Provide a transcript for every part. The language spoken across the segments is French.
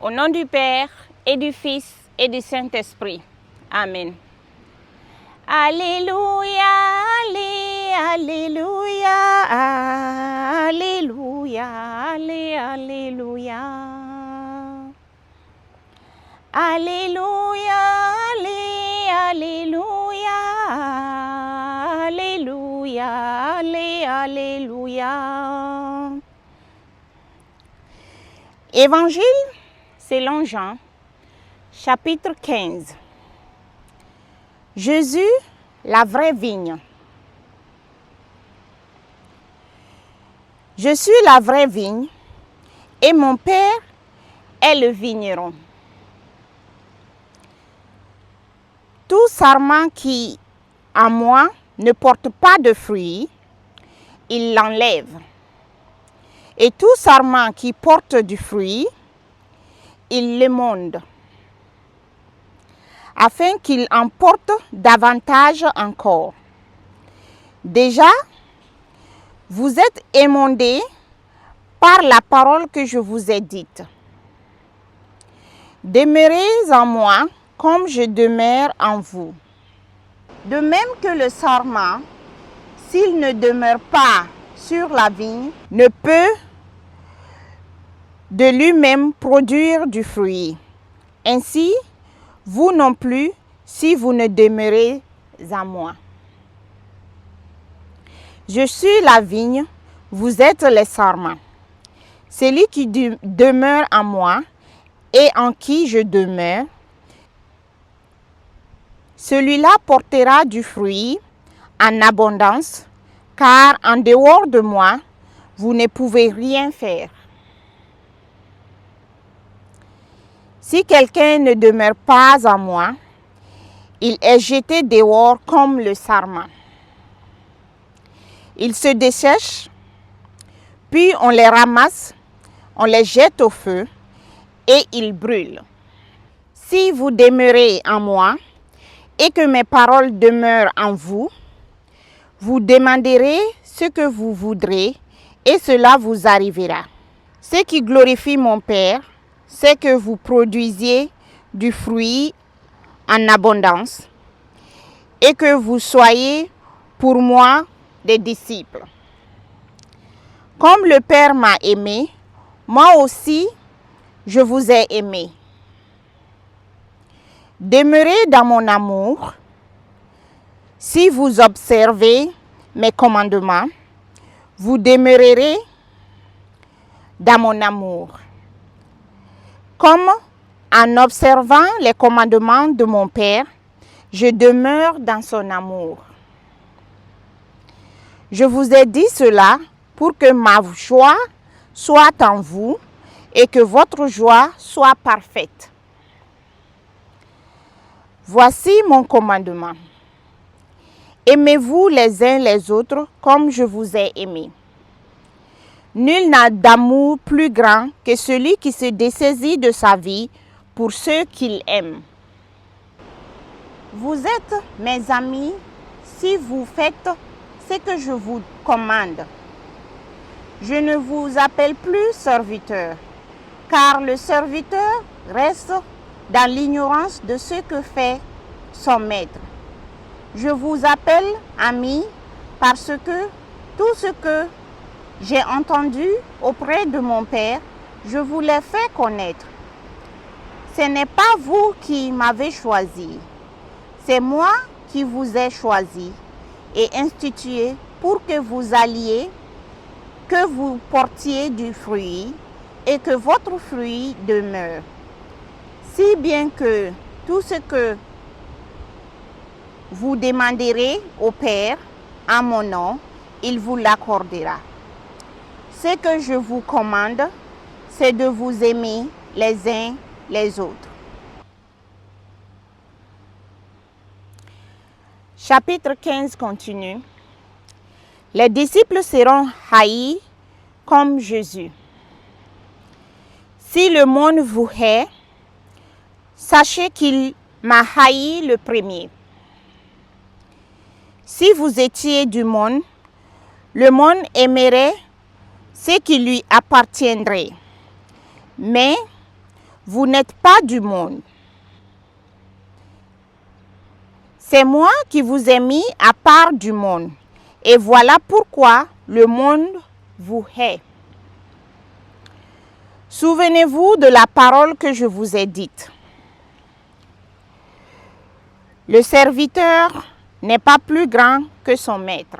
Au nom du Père et du Fils et du Saint-Esprit. Amen. Alléluia, alléluia, alléluia, alléluia. Alléluia, alléluia, alléluia, alléluia. Évangile selon Jean, chapitre 15. Jésus, la vraie vigne. Je suis la vraie vigne et mon Père est le vigneron. Tout sarment qui, en moi, ne porte pas de fruits, il l'enlève. Et tout sarment qui porte du fruit, il l'émonde, afin qu'il en porte davantage encore. Déjà, vous êtes émondés par la parole que je vous ai dite. Demeurez en moi comme je demeure en vous. De même que le sarment, s'il ne demeure pas sur la vigne, ne peut de lui-même produire du fruit. Ainsi, vous non plus, si vous ne demeurez en moi. Je suis la vigne, vous êtes les sarments. Celui qui demeure en moi et en qui je demeure, celui-là portera du fruit en abondance, car en dehors de moi, vous ne pouvez rien faire. Si quelqu'un ne demeure pas en moi, il est jeté dehors comme le sarment. Il se dessèche, puis on les ramasse, on les jette au feu et ils brûlent. Si vous demeurez en moi et que mes paroles demeurent en vous, vous demanderez ce que vous voudrez et cela vous arrivera. Ce qui glorifie mon Père, c'est que vous produisiez du fruit en abondance et que vous soyez pour moi des disciples. Comme le Père m'a aimé, moi aussi je vous ai aimé. Demeurez dans mon amour. Si vous observez mes commandements, vous demeurerez dans mon amour. Comme en observant les commandements de mon Père, je demeure dans son amour. Je vous ai dit cela pour que ma joie soit en vous et que votre joie soit parfaite. Voici mon commandement. Aimez-vous les uns les autres comme je vous ai aimés. Nul n'a d'amour plus grand que celui qui se dessaisit de sa vie pour ceux qu'il aime. Vous êtes mes amis si vous faites ce que je vous commande. Je ne vous appelle plus serviteur, car le serviteur reste dans l'ignorance de ce que fait son maître. Je vous appelle amis parce que tout ce que j'ai entendu auprès de mon Père, je vous l'ai fait connaître. Ce n'est pas vous qui m'avez choisi, c'est moi qui vous ai choisi et institué pour que vous alliez, que vous portiez du fruit et que votre fruit demeure. Si bien que tout ce que vous demanderez au Père en mon nom, il vous l'accordera. Ce que je vous commande, c'est de vous aimer les uns les autres. Chapitre 15 continue. Les disciples seront haïs comme Jésus. Si le monde vous hait, sachez qu'il m'a haï le premier. Si vous étiez du monde, le monde aimerait ce qui lui appartiendrait. Mais Vous n'êtes pas du monde. C'est moi qui vous ai mis à part du monde. Et voilà pourquoi le monde vous hait. Souvenez-vous de la parole que je vous ai dite. Le serviteur n'est pas plus grand que son maître.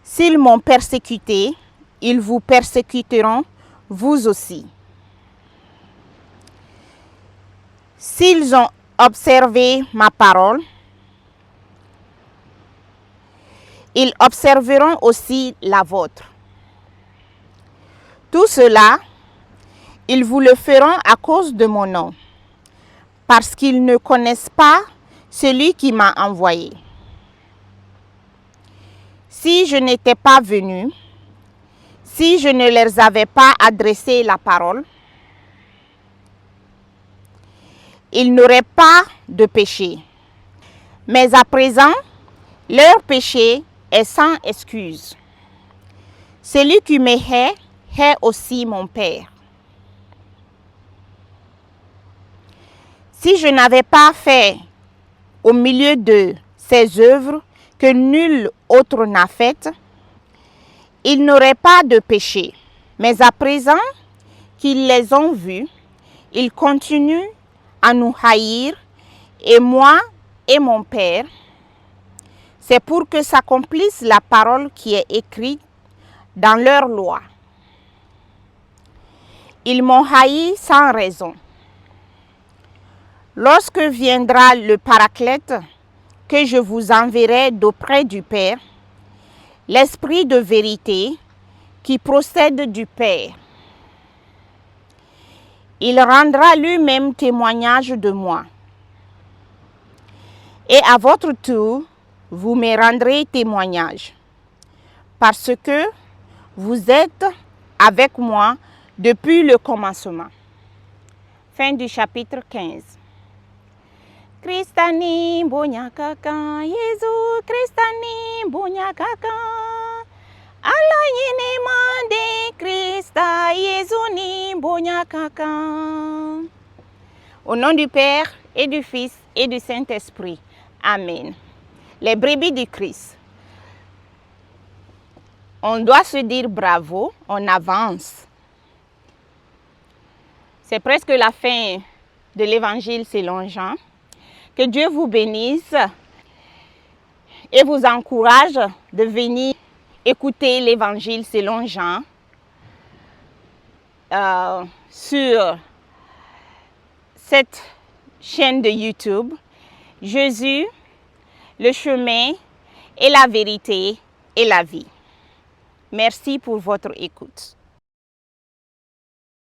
S'ils m'ont persécuté, ils vous persécuteront vous aussi. S'ils ont observé ma parole, ils observeront aussi la vôtre. Tout cela, ils vous le feront à cause de mon nom, parce qu'ils ne connaissent pas celui qui m'a envoyé. Si je n'étais pas venu, si je ne leur avais pas adressé la parole, ils n'auraient pas de péché. Mais à présent, leur péché est sans excuse. Celui qui me hait aussi mon Père. Si je n'avais pas fait au milieu de ces œuvres que nul autre n'a faites, ils n'auraient pas de péché. Mais à présent qu'ils les ont vus, ils continuent à nous haïr, et moi et mon Père. C'est pour que s'accomplisse la parole qui est écrite dans leur loi. Ils m'ont haï sans raison. Lorsque viendra le Paraclète, que je vous enverrai d'auprès du Père, l'Esprit de vérité qui procède du Père, il rendra lui-même témoignage de moi. Et à votre tour, vous me rendrez témoignage, parce que vous êtes avec moi depuis le commencement. Fin du chapitre 15. Kristani bonyakaka, Yesu Kristani bonyakaka. Allah yini mande Krista, Yesu ni bonyakaka. Au nom du Père et du Fils et du Saint-Esprit. Amen. Les brebis du Christ. On doit se dire bravo, on avance. C'est presque la fin de l'évangile selon Jean. Que Dieu vous bénisse et vous encourage de venir écouter l'évangile selon Jean sur cette chaîne de YouTube. Jésus, le chemin et la vérité et la vie. Merci pour votre écoute.